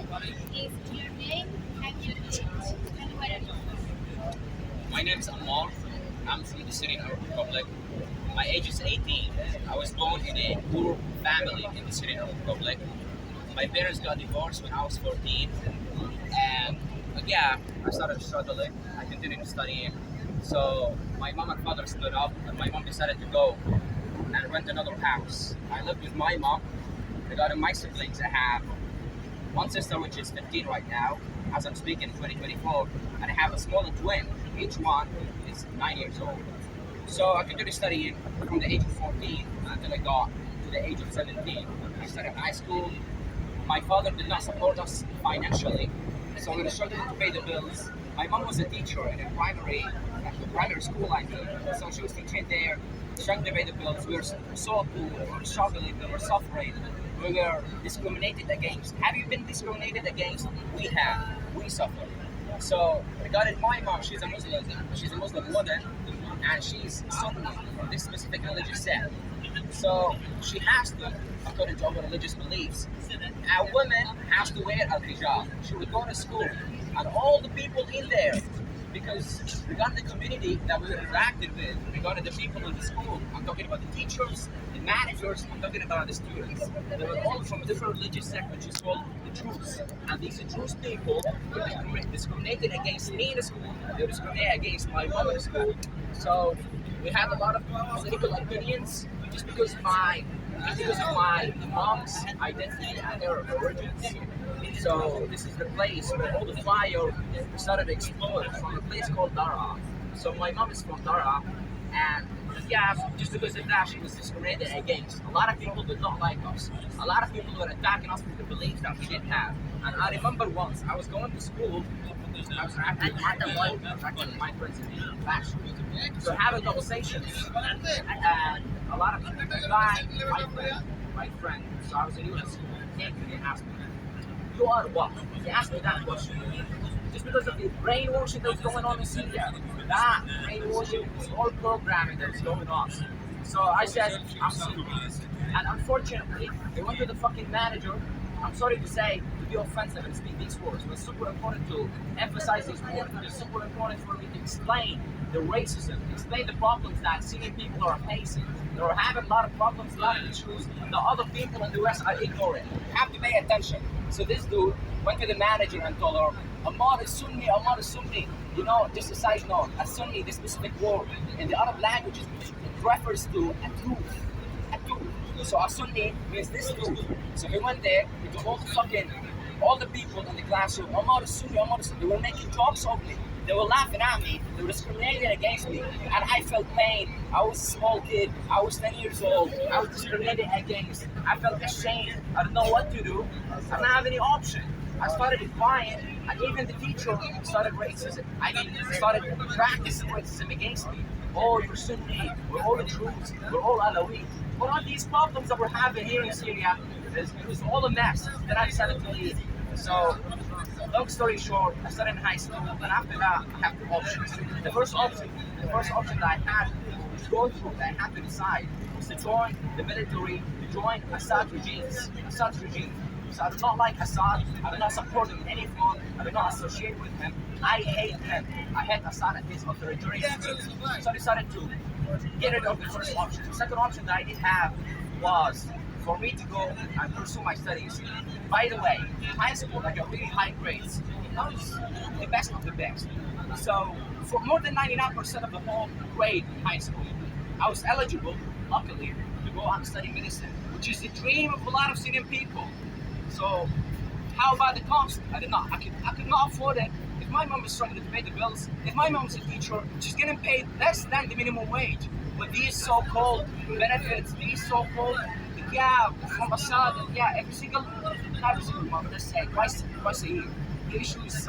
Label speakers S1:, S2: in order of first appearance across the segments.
S1: What is your name and your age? And where are you from?
S2: My name is Ammar. I'm from the Syrian Arab Republic. My age is 18. I was born in a poor family in the Syrian Arab Republic. My parents got divorced when I was 14. And yeah, I started struggling. I continued studying. So my mom and father split up, and my mom decided to go and rent another house. I lived with my mom. Regarding my siblings, I have one sister which is 15 right now, as I'm speaking, 2024, and I have a smaller twin. Each one is 9 years old. So I continued studying from the age of 14 until I got to the age of 17. I started high school. My father did not support us financially, so we struggled to pay the bills. My mom was a teacher in a primary school, I mean. So she was teaching there, struggling to pay the bills. We were so poor, we were struggling, we were suffering, we were discriminated against. Have you been discriminated against? We have. We suffer. So regarding my mom, she's a Muslim woman, and she's Sunni from this specific religious sect. So she has to, according to our religious beliefs, a woman has to wear al hijab. She would go to school, and all the people in there, because regarding the community that we interacted with, regarding the people in the school, I'm talking about the teachers, the managers, I'm talking about the students. They were all from a different religious sect, which is called the Druze. And these Druze people were discriminated against me in the school. They were discriminated against my mom in the school. So we had a lot of political opinions just because of my mom's identity and her origins. So this is the place where all the fire started to explode from a place called Dara. So my mom is from Dara, and yeah, just because of that, she was discriminated against. A lot of people did not like us. A lot of people were attacking us with the beliefs that we didn't have. And I remember once I was going to school. I was acting with my friends in the classroom. So having conversations, and a lot of people, my friend, so I was in US, came to me and asked me, "You are what?" He asked me that question. Just because of the brainwashing that's going on in Syria, that brainwashing is all programming that's going on. So I said, I'm Sunni. And unfortunately, they went to the fucking manager. I'm sorry to say, to be offensive and speak these words, but it's super important to emphasize these words. It's super important for me to explain the racism, explain the problems that Syrian people are facing. They are having a lot of problems, a lot of issues. The other people in the West are ignoring. You have to pay attention. So this dude went to the manager and told her, Ammar is Sunni, Ammar is Sunni. You know, just a side note, a Sunni, this specific word, in the Arab languages, it refers to a truth. A truth. So a Sunni means this truth. So he went there, he told all the people in the classroom, Ammar is Sunni, Ammar is Sunni. They were making jokes of me. They were laughing at me. They were discriminating against me. And I felt pain. I was a small kid. I was 10 years old. I was discriminated against. I felt ashamed. I didn't know what to do. I didn't have any option. I started crying, and even the teacher started racism. Started practicing racism against me. Oh, you're Sunni. We're all the Druze. We're all Alawi. What are these problems that we're having here in Syria? It was all a mess. Then I decided to leave. So, long story short, I started in high school, and after that, I have two options. The first option that I had to go through, that I had to decide, was to join the military, to join Assad's regime. So I do not like Assad. I do not support him in any form. I do not associate with him. I hate him. I hate Assad and his authoritarian schemes. So I decided to get rid of the first option. The second option that I did have was for me to go and pursue my studies. By the way, in high school, I got really high grades. I was the best of the best. So for more than 99% of the whole grade in high school, I was eligible, luckily, to go and study medicine, which is the dream of a lot of Syrian people. So how about the cost? I could not afford it. If my mom is struggling to pay the bills, if my mom is a teacher, she's getting paid less than the minimum wage. But these so-called benefits, these so-called, from Assad, not every single month, let's say twice a year. The issue is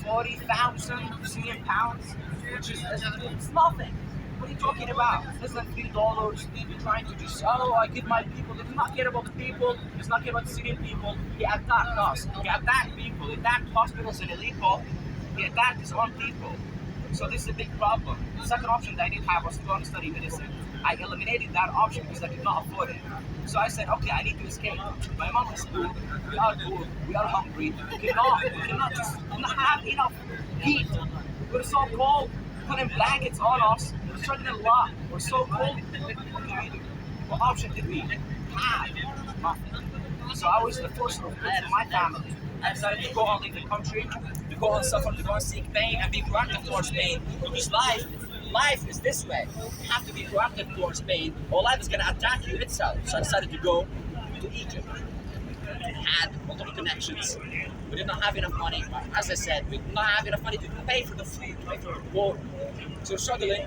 S2: 40,000 Syrian pounds, which is it's nothing. What are you talking about? Less than $3. You're trying to just, I give my people. He does not care about the people. He does not care about the Syrian people. He attacked us. He attacked people. He attacked hospitals in Aleppo. He attacked his own people. So this is a big problem. The second option that I did have was to go and study medicine. I eliminated that option because I could not afford it. So I said, okay, I need to escape. My mom is poor, we are hungry, we cannot just not have enough heat. We're so cold, putting blankets on us, we're struggling a lot, we're so cold. What do we do? What option did we have? Nothing. So I was the first of my family. I decided to go and leave the country, to go and suffer, to go and seek pain and be proactive towards pain. Because life is this way. You have to be proactive towards pain, or life is going to attack you itself. So I decided to go to Egypt. I had multiple connections. We did not have enough money. As I said, we did not have enough money to pay for the food, to pay for the water. So struggling,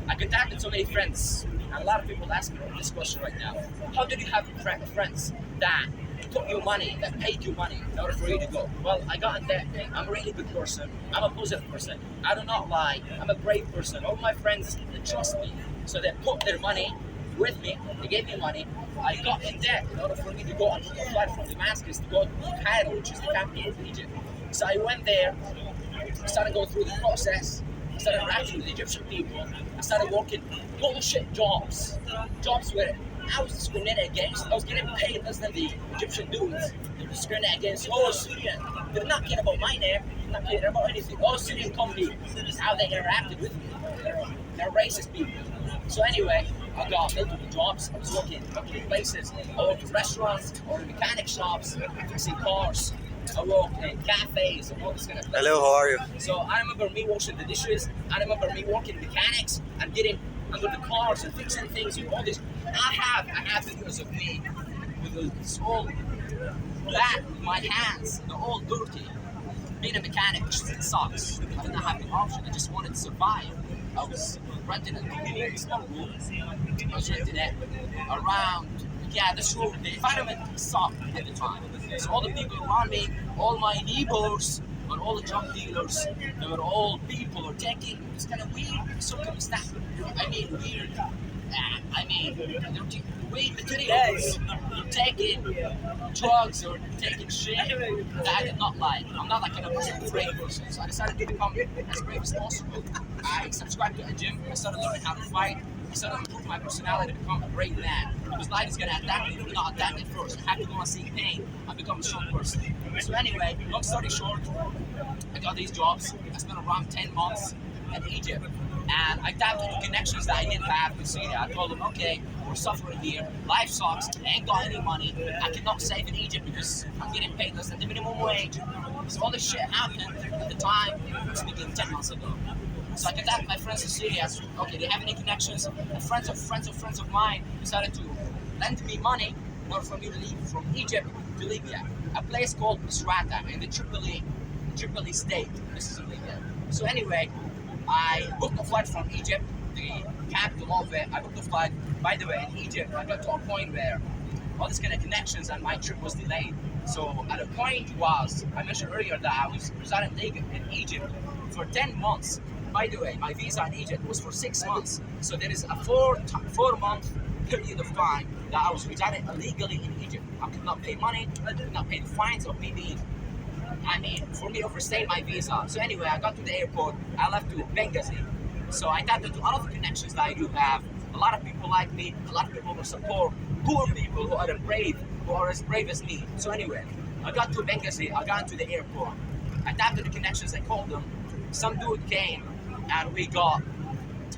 S2: I contacted so many friends. And a lot of people ask me this question right now. How did you have friends that took you money, that paid you money in order for you to go? Well, I got in that thing. I'm a really good person. I'm a positive person. I do not lie. I'm a brave person. All my friends, they trust me. So they put their money with me. They gave me money. I got in debt in order for me to go on a flight from Damascus to go to Cairo, which is the capital of Egypt. So I went there. I started going through the process. I started interacting with the Egyptian people. I started working bullshit jobs where I was discriminated against. I was getting paid less than the Egyptian dudes. They were discriminated against. Oh, Syrian. They did not care about my name. They did not care about anything. Oh, Syrian company. This is how they interacted with me. They're racist people. So anyway, I got multiple jobs. I was working in places. I worked in restaurants, I worked in mechanic shops, fixing cars. I worked in cafes and all this kind of places.
S3: Hello, how are you?
S2: So I remember me washing the dishes. I remember me working mechanics and getting under the cars and fixing things and all this. I have videos of me with this all black with my hands, they're all dirty. Being a mechanic just sucks. I did not have the option. I just wanted to survive. I was renting a small room. I was renting it around. Yeah, this room, the environment sucked at the time. So all the people around me, all my neighbors, and all the drug dealers, they were all people who are taking this kind of weird circumstance. I mean, weird. They're taking weed materials. They're taking drugs or taking shit that I did not like. I'm not that kind of person, a brave person. So I decided to become as brave as possible. I subscribed to a gym. I started learning how to fight. I started improving my personality to become a brave man. Because life is going to attack me if you not attack me first. I have to go and seek pain and become a strong person. So anyway, long story short, I got these jobs. I spent around 10 months in Egypt. And I tapped into connections that I didn't have in Syria. I told them, okay, we're suffering here. Life sucks. I ain't got any money. I cannot save in Egypt because I'm getting paid less than the minimum wage. So all this shit happened at the time. I'm speaking 10 months ago. So I contacted my friends in Syria. I said, okay, do you have any connections? And friends of mine decided to lend me money in order for me to leave from Egypt to Libya. A place called Misrata in the Tripoli state. This is in Libya. So anyway, I booked a flight from Egypt, the capital of it. I booked a flight. By the way, in Egypt, I got to a point where all these kind of connections and my trip was delayed. So at a point was, I mentioned earlier that I was residing in Egypt for 10 months. By the way, my visa in Egypt was for 6 months. So there is a 4-month period of time that I was residing illegally in Egypt. I could not pay money, I could not pay the fines of me being, for me overstaying my visa. So anyway, I got to the airport, I left to Benghazi. So I tapped into other connections that I do have. A lot of people like me, a lot of people will support poor people who are as brave as me. So anyway, I got to Benghazi, I got into the airport. I tapped into connections, I called them. Some dude came and we got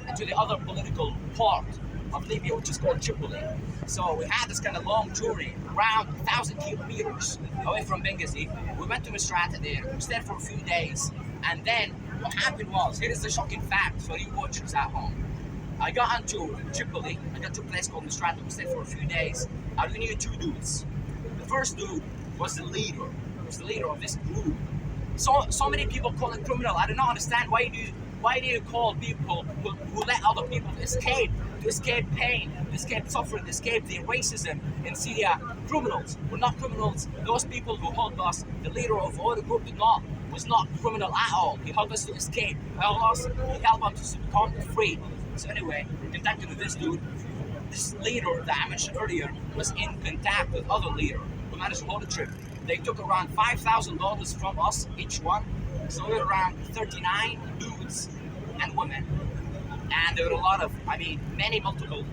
S2: into the other political part of Libya, which is called Tripoli. So we had this kind of long journey, around 1,000 kilometers away from Benghazi. We went to Misrata there, we stayed for a few days, and then what happened was, here is the shocking fact for you watchers at home. I got into Tripoli, I got to a place called Misrata, we stayed for a few days. I knew 2 dudes. The first dude was the leader, of this group. So many people call it criminal. I do not understand why do you call people who let other people escape pain, to escape suffering, to escape the racism in Syria criminals? We're not criminals. Those people who helped us, the leader of our group was not criminal at all. He helped us to escape. He helped us to become free. So anyway, contacted with this dude. This leader that I mentioned earlier was in contact with other leader who managed to hold the trip. They took around $5,000 from us, each one. So we were around 39 dudes and women. and there were a lot of, many multiple,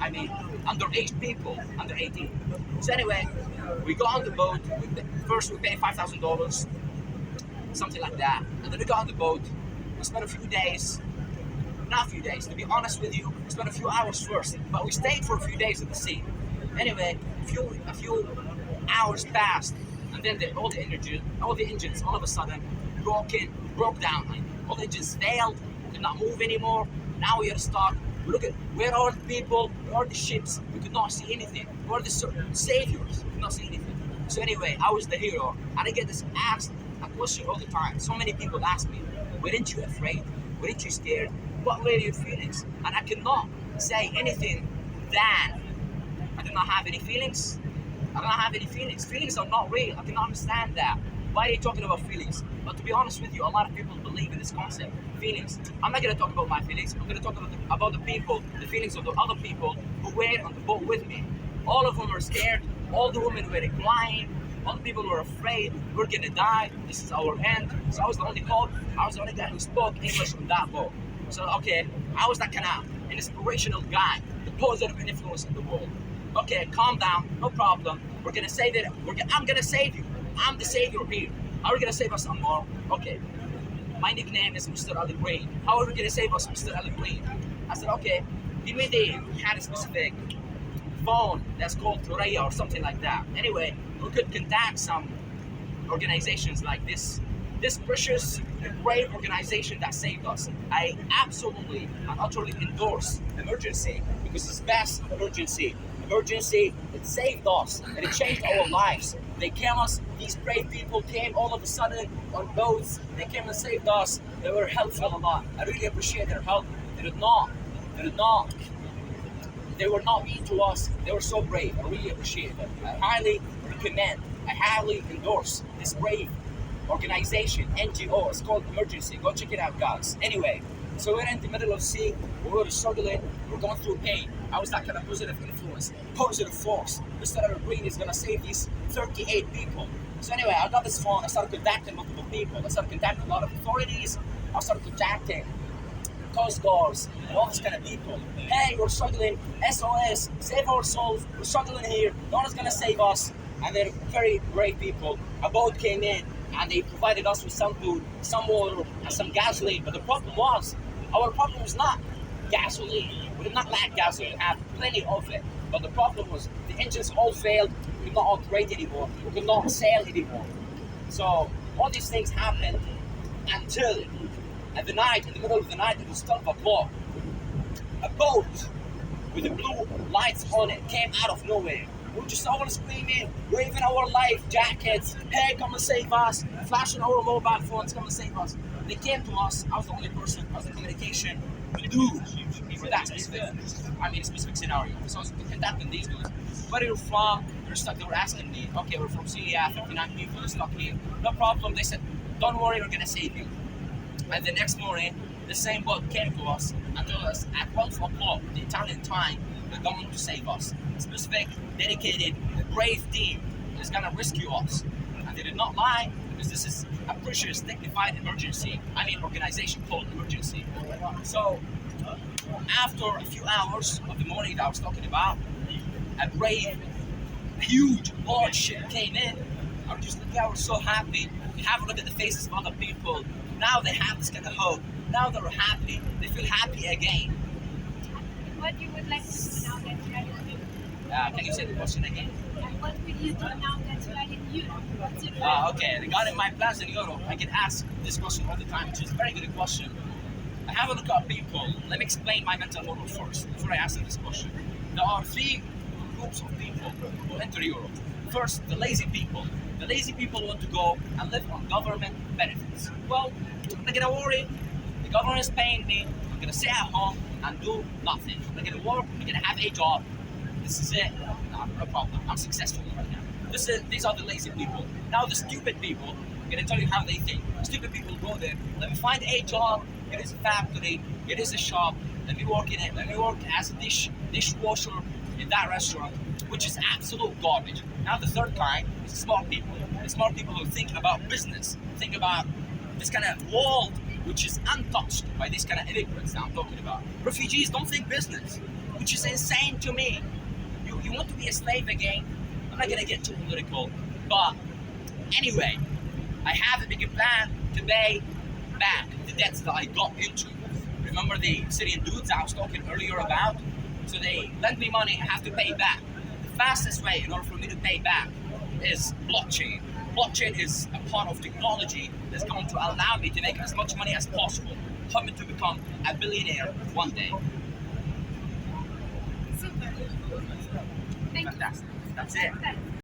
S2: underage people, under 18. So anyway, we got on the boat. First, we paid $5,000, something like that, and then we got on the boat. We spent a few days. Not a few days, to be honest with you, we spent a few hours first, but we stayed for a few days at the sea. Anyway, a few hours passed, and then all the engines, all of a sudden broke down. All the engines failed, could not move anymore. Now we are stuck. We look at where are the people, where are the ships? We could not see anything. Where are the saviors? We could not see anything. So anyway, I was the hero, and I get asked a question all the time. So many people ask me, weren't you afraid? Weren't you scared? What were your feelings? And I cannot say anything than I do not have any feelings. I don't have any feelings. Feelings are not real. I cannot understand that. Why are you talking about feelings? But to be honest with you, a lot of people believe in this concept, feelings. I'm not going to talk about my feelings. I'm going to talk about the people, the feelings of the other people who were on the boat with me. All of them were scared. All the women were crying. All the people were afraid. We're going to die. This is our end. So I was the only guy who spoke English on that boat. So okay, I was that kind of an inspirational guy, the positive influence in the world. Okay, calm down, no problem. We're gonna save it. I'm gonna save you. I'm the savior here. How are we gonna save us some more? Okay, my nickname is Mr. Ali Green. How are we gonna save us, Mr. Ali Green? I said, okay, he had a specific phone that's called Thuraya or something like that. Anyway, we could contact some organizations like this precious and great organization that saved us. I absolutely and utterly endorse emergency because it's best emergency. Emergency, it saved us and it changed our lives. They came us, these brave people came all of a sudden on boats. They came and saved us. They were helpful a lot. I really appreciate their help. They were not mean to us. They were so brave. I really appreciate it. I highly recommend, I highly endorse this brave organization, NGO. It's called Emergency. Go check it out, guys. Anyway, so we're in the middle of sea. We were struggling. We're going through pain. I was that kind of positive influence, positive force. Mr. Ali Green is gonna save these 38 people. So anyway, I got this phone. I started contacting multiple people. I started contacting a lot of authorities. I started contacting Coast Guards and all these kind of people. Hey, we're struggling. SOS, save our souls. We're struggling here. No one's gonna save us. And they're very brave people. A boat came in and they provided us with some food, some water, and some gasoline. But the problem was, our problem was not gasoline. We did not lack gasoline. We had plenty of it. But the problem was the engines all failed. We could not operate anymore. We could not sail anymore. So all these things happened until at the night, in the middle of the night, it was 12 o'clock. A boat with the blue lights on it came out of nowhere. We just all screaming, waving our life jackets. Hey, come and save us! Flashing our mobile phones, come and save us. They came to us. I was the only person. I was the communication dude for that specific scenario. So I was contacting these dudes. Where are you from? They're stuck. They were asking me. Okay, we're from Syria. 59 people are stuck here. No problem. They said, don't worry, we're gonna save you. And the next morning, the same boat came to us and told us at 12 o'clock, the Italian time, they're going to save us. A specific, dedicated, brave team is going to rescue us. And they did not lie because this is a precious, dignified organization called Emergency. So, after a few hours of the morning that I was talking about, a brave, huge, large ship came in. I was so happy. Have a look at the faces of other people. Now they have this kind of hope. Now they're happy. They feel happy again.
S1: What you would like to do now that you are in Europe?
S2: Can you say the question again?
S1: What will you do now that you are in Europe? What's your plan?
S2: Okay. Regarding my plans in Europe, I get asked this question all the time, which is a very good question. I have a look at people. Let me explain my mental model first before I answer this question. There are three groups of people who enter Europe. First, the lazy people. The lazy people want to go and live on government benefits. Well, I'm not gonna worry. The government is paying me. I'm gonna stay at home and do nothing. I'm gonna work. I'm gonna have a job. This is it. No problem. I'm successful right now. These are the lazy people. Now the stupid people, I'm gonna tell you how they think. Stupid people go there. Let me find a job. It is a factory. It is a shop. Let me work in it. Let me work as a dishwasher in that restaurant, which is absolute garbage. Now the third kind is smart people. The smart people who think about business, think about this kind of world which is untouched by these kind of immigrants that I'm talking about. Refugees don't think business, which is insane to me. You want to be a slave again? I'm not gonna get too political, but anyway, I have a bigger plan to pay back the debts that I got into. Remember the Syrian dudes I was talking earlier about? So they lend me money, I have to pay back. The fastest way in order for me to pay back is blockchain. Blockchain is a part of technology that's going to allow me to make as much money as possible, help me to become a billionaire one day.
S1: Super. Thank you.
S2: Fantastic. That's it.